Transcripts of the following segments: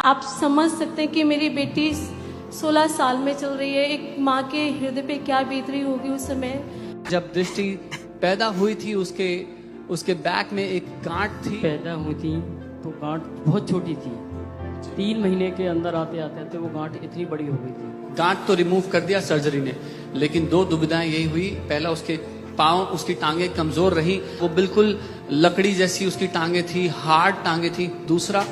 आप समझ सकते हैं कि मेरी बेटी 16 साल में चल रही है। एक माँ के हृदय पे क्या बीत रही होगी उस समय। जब दृष्टि पैदा हुई थी उसके बैक में एक गांठ थी। पैदा हुई थी तो गांठ बहुत छोटी थी। 3 महीने के अंदर आते आते वो गांठ इतनी बड़ी हो गई थी। गांठ तो रिमूव कर दिया सर्जरी ने, लेकिन 2 दुविधाएं यही हुई। पहला, उसके पाँव, उसकी टांगे कमजोर रही, वो बिल्कुल लकड़ी जैसी उसकी टांगे थी, हार्ड टांगे थी। दूसरा,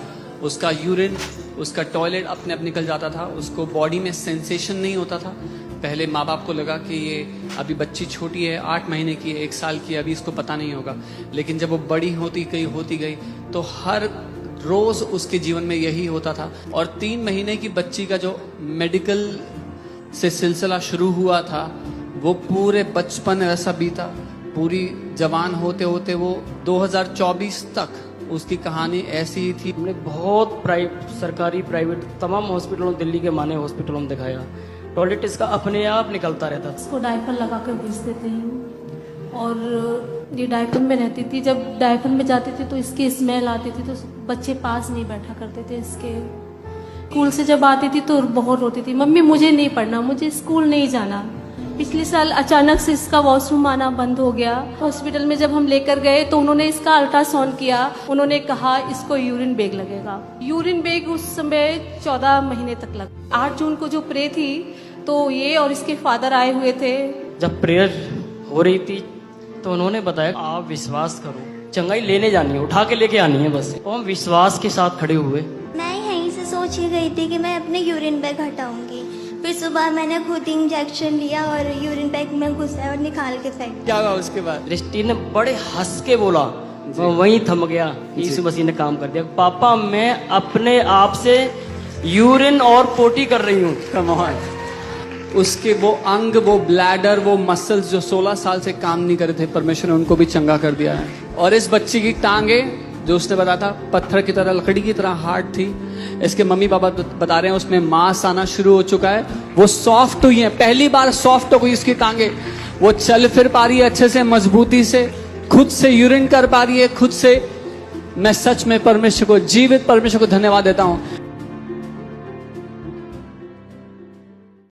उसका यूरिन, उसका टॉयलेट अपने आप निकल जाता था, उसको बॉडी में सेंसेशन नहीं होता था। पहले माँ बाप को लगा कि ये अभी बच्ची छोटी है, 8 महीने की है, 1 साल की है, अभी इसको पता नहीं होगा। लेकिन जब वो बड़ी होती गई तो हर रोज उसके जीवन में यही होता था। और 3 महीने की बच्ची का जो मेडिकल से सिलसिला शुरू हुआ था, वो पूरे बचपन ऐसा बीता, पूरी जवान होते होते वो 2024 तक उसकी कहानी ऐसी ही थी। हमने बहुत सरकारी प्राइवेट तमाम हॉस्पिटलों, दिल्ली के माने हॉस्पिटलों में दिखाया। टॉयलेट इसका अपने आप निकलता रहता था। इसको डायपर लगा कर भेज देते हैं और ये डायपर में रहती थी। जब डायपर में जाती थी तो इसकी स्मेल आती थी, तो बच्चे पास नहीं बैठा करते थे इसके। स्कूल से जब आती थी तो बहुत रोती थी, मम्मी मुझे नहीं पढ़ना, मुझे स्कूल नहीं जाना। पिछले साल अचानक से इसका वॉशरूम आना बंद हो गया। हॉस्पिटल में जब हम लेकर गए तो उन्होंने इसका अल्ट्रासाउंड किया। उन्होंने कहा इसको यूरिन बैग लगेगा। यूरिन बैग उस समय 14 महीने तक लगा। 8 जून को जो प्रे थी तो ये और इसके फादर आए हुए थे। जब प्रेयर हो रही थी तो उन्होंने बताया आप विश्वास करो, चंगाई लेने जानी है, उठा के लेके आनी है बस। और हम विश्वास के साथ खड़े हुए। मैं यहीं से सोच के गई थी कि मैं अपने यूरिन बैग हटाऊंगी। फिर सुबह मैंने खुद इंजेक्शन लिया और यूरिन बैग में घुसा और निकाल के फेंक। क्या हुआ उसके बाद? दृष्टि ने बड़े हंस के बोला, मैं वहीं थम गया। यीशु मसीह ने काम कर दिया। पापा मैं अपने आप से यूरिन और पोटी कर रही हूँ। Come on. उसके वो अंग, वो ब्लैडर, वो मसल्स जो 16 साल से काम नहीं कर रहे थे, परमेश्वर ने उनको भी चंगा कर दिया है। और इस बच्ची की टांगे, जो उसने बताया था, पत्थर की तरह, लकड़ी की तरह हार्ड थी। इसके मम्मी पापा बता रहे हैं उसमें मांस आना शुरू हो चुका है, वो सॉफ्ट हुई है, पहली बार सॉफ्ट हो गई इसकी टांगे। वो चल फिर पा रही है अच्छे से, मजबूती से, खुद से यूरिन कर पा रही है, खुद से। मैं सच में परमेश्वर को, जीवित परमेश्वर को धन्यवाद देता हूँ